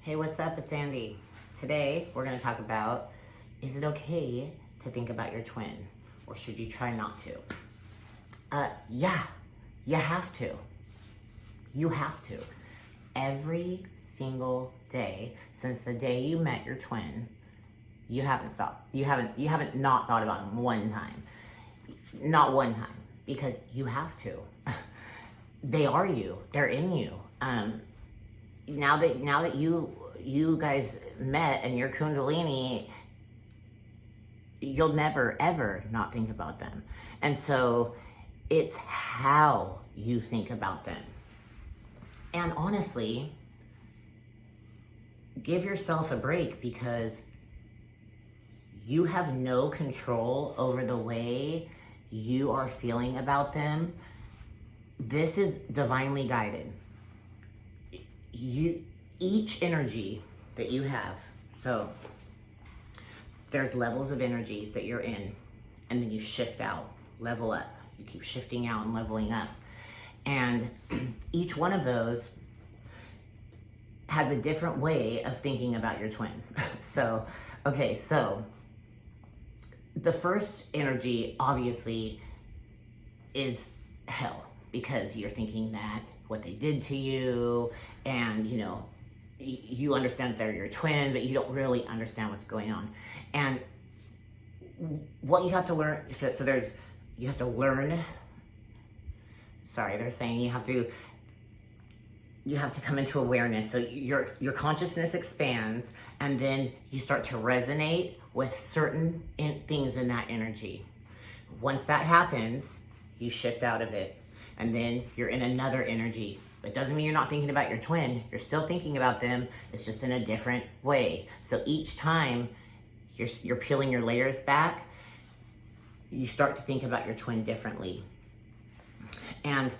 Hey, what's up? It's Andy. Today, we're going to talk about, is it okay to think about your twin? Or should you try not to? Yeah, you have to. You have to. Every single day, since the day you met your twin, you haven't stopped. You haven't not thought about him one time. Not one time. Because you have to. They are you. They're in you. Now that you guys met and your Kundalini, you'll never ever not think about them. And so it's how you think about them. And honestly, give yourself a break, because you have no control over the way you are feeling about them. This is divinely guided. Each energy that you have, so there's levels of energies that you're in, and then you shift out, level up. You keep shifting out and leveling up. And each one of those has a different way of thinking about your twin. So the first energy obviously is hell, because you're thinking that what they did to you, and you understand that they're your twin, but you don't really understand what's going on. And what you have to learn, you have to learn, they're saying you have to come into awareness. So your consciousness expands, and then you start to resonate with certain things in that energy. Once that happens, you shift out of it, and then you're in another energy. It doesn't mean you're not thinking about your twin. You're still thinking about them. It's just in a different way. So each time you're peeling your layers back, you start to think about your twin differently. And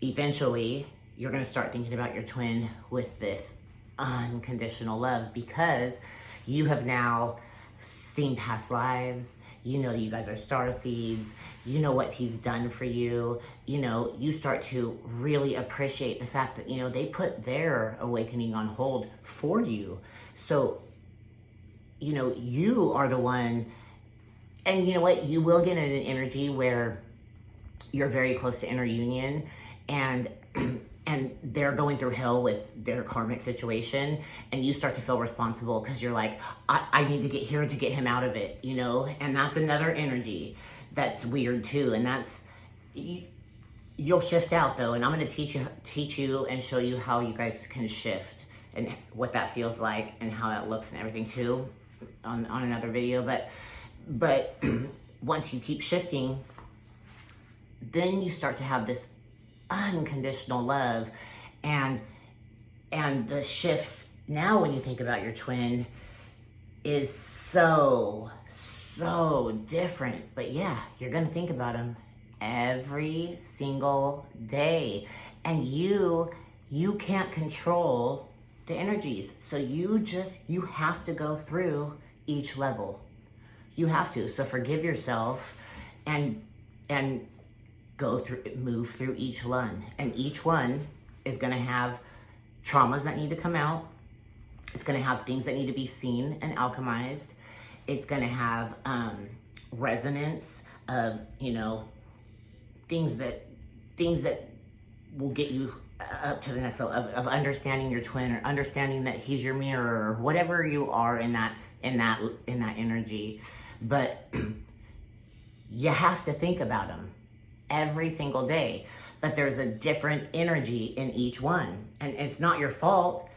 eventually, you're going to start thinking about your twin with this unconditional love, because you have now seen past lives. You know you guys are star seeds. You know what he's done for you. You start to really appreciate the fact that, they put their awakening on hold for you. So, you are the one, and you know what? You will get in an energy where you're very close to inner union, and they're going through hell with their karmic situation, and you start to feel responsible because you're like, I need to get here to get him out of it, and that's another energy that's weird too. And that's, you'll shift out though, and I'm going to teach you and show you how you guys can shift and what that feels like and how that looks and everything too on another video. But once you keep shifting, then you start to have this unconditional love, and the shifts now when you think about your twin is so different. But yeah, you're gonna think about them every single day, and you can't control the energies, so you have to go through each level. You have to. So forgive yourself and move through each one. And each one is going to have traumas that need to come out. It's going to have things that need to be seen and alchemized. It's going to have resonance of, things that will get you up to the next level of understanding your twin, or understanding that he's your mirror, or whatever you are in that energy. But you have to think about them every single day. But there's a different energy in each one, and it's not your fault.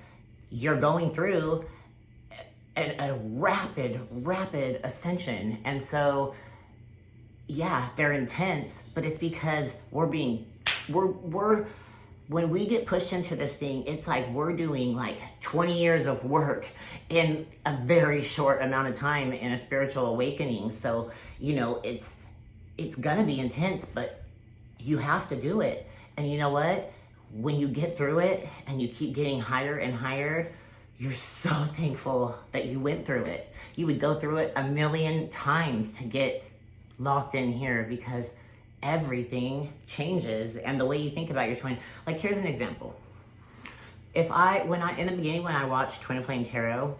You're going through a rapid ascension, and so yeah, they're intense, but it's because we're when we get pushed into this thing, it's like we're doing like 20 years of work in a very short amount of time in a spiritual awakening. So, it's gonna be intense, but you have to do it. And you know what? When you get through it and you keep getting higher and higher, you're so thankful that you went through it. You would go through it 1,000,000 times to get locked in here, because everything changes, and the way you think about your twin. Like, here's an example. in the beginning when I watched Twin Flame Tarot,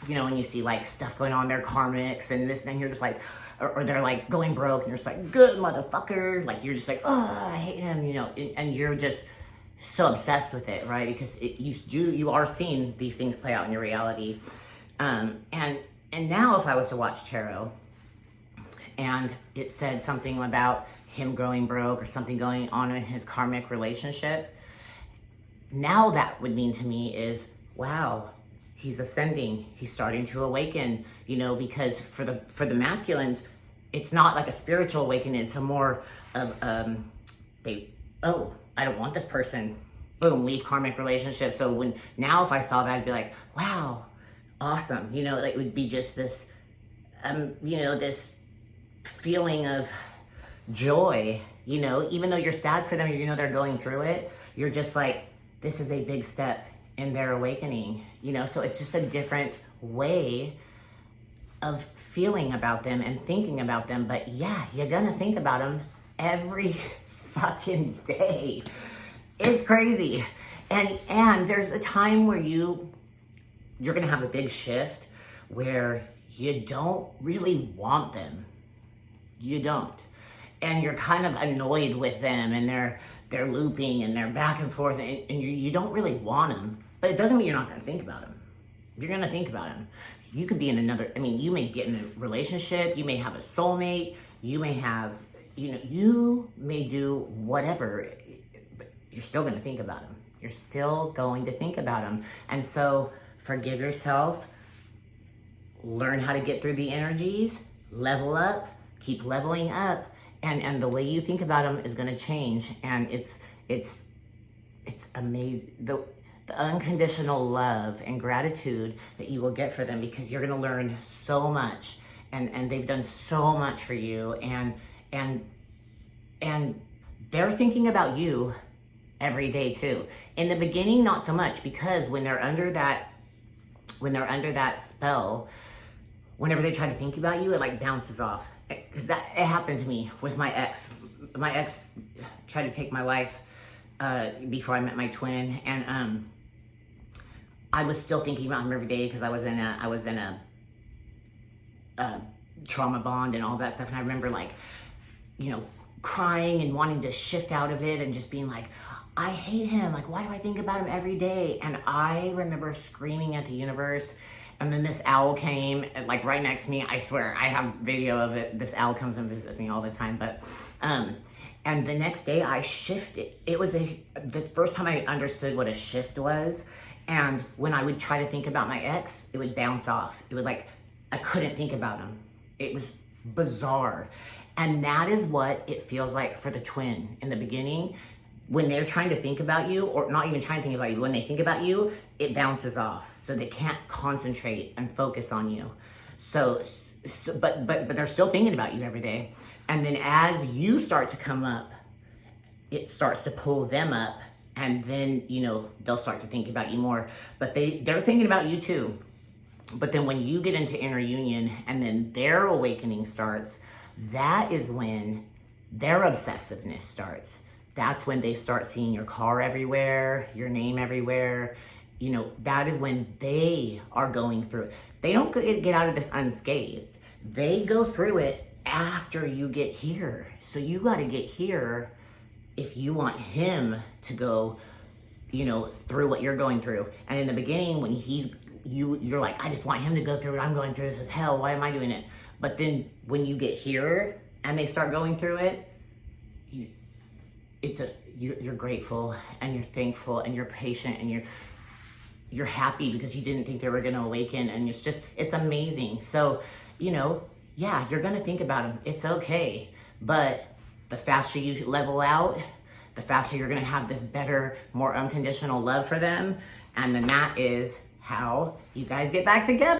you know, when you see like stuff going on, their karmics and this, and you're just like, or they're like going broke, and you're just like, good motherfucker. Like, you're just like, oh, I hate him, you know, and you're just so obsessed with it, right? Because you are seeing these things play out in your reality. And now if I was to watch tarot and it said something about him growing broke or something going on in his karmic relationship, now that would mean to me is, wow, he's ascending, he's starting to awaken, you know, because for the masculines, it's not like a spiritual awakening, it's a more of, I don't want this person, boom, leave karmic relationship. So now if I saw that, I'd be like, wow, awesome, you know, like it would be just this, you know, this feeling of joy, you know, even though you're sad for them, you know, they're going through it, you're just like, this is a big step in their awakening, you know, so it's just a different way of feeling about them and thinking about them. But yeah, you're gonna think about them every fucking day. It's crazy. And there's a time where you're gonna have a big shift where you don't really want them. You don't. And you're kind of annoyed with them, and they're looping and they're back and forth, and you don't really want them. But it doesn't mean you're not gonna think about them. You're gonna think about them. You could be in you may get in a relationship, you may have a soulmate, you may have, you know, you may do whatever, but you're still gonna think about them. You're still going to think about them. And so forgive yourself, learn how to get through the energies, level up, keep leveling up, and the way you think about them is gonna change. And it's amazing. The unconditional love and gratitude that you will get for them, because you're gonna learn so much, and they've done so much for you, and they're thinking about you every day too. In the beginning, not so much, because when they're under that spell, whenever they try to think about you, it like bounces off. Because it happened to me with my ex. My ex tried to take my life before I met my twin, and I was still thinking about him every day because I was in a trauma bond and all that stuff. And I remember, like, you know, crying and wanting to shift out of it and just being like, I hate him. Like, why do I think about him every day? And I remember screaming at the universe. And then this owl came, like, right next to me. I swear, I have video of it. This owl comes and visits me all the time. But, and the next day I shifted. It was the first time I understood what a shift was. And when I would try to think about my ex, it would bounce off. It would, like, I couldn't think about him. It was bizarre. And that is what it feels like for the twin in the beginning. When they're trying to think about you, or not even trying to think about you, when they think about you, it bounces off. So they can't concentrate and focus on you. But they're still thinking about you every day. And then as you start to come up, it starts to pull them up. And then, you know, they'll start to think about you more. But they're thinking about you too. But then when you get into inner union and then their awakening starts, that is when their obsessiveness starts. That's when they start seeing your car everywhere, your name everywhere. You know, that is when they are going through it. They don't get out of this unscathed. They go through it after you get here. So you got to get here if you want him to go, you know, through what you're going through. And in the beginning, when you're like, I just want him to go through what I'm going through. This is hell. Why am I doing it? But then when you get here and they start going through it, you're grateful and you're thankful and you're patient and you're happy because you didn't think they were going to awaken, and it's amazing. So, you know, yeah, you're going to think about them. It's okay. But the faster you level out, the faster you're going to have this better, more unconditional love for them. And then that is how you guys get back together.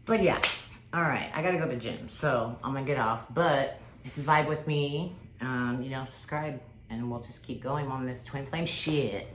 But yeah, all right, I got to go to the gym, so I'm going to get off. But if you vibe with me, you know, subscribe, and we'll just keep going on this twin flame shit.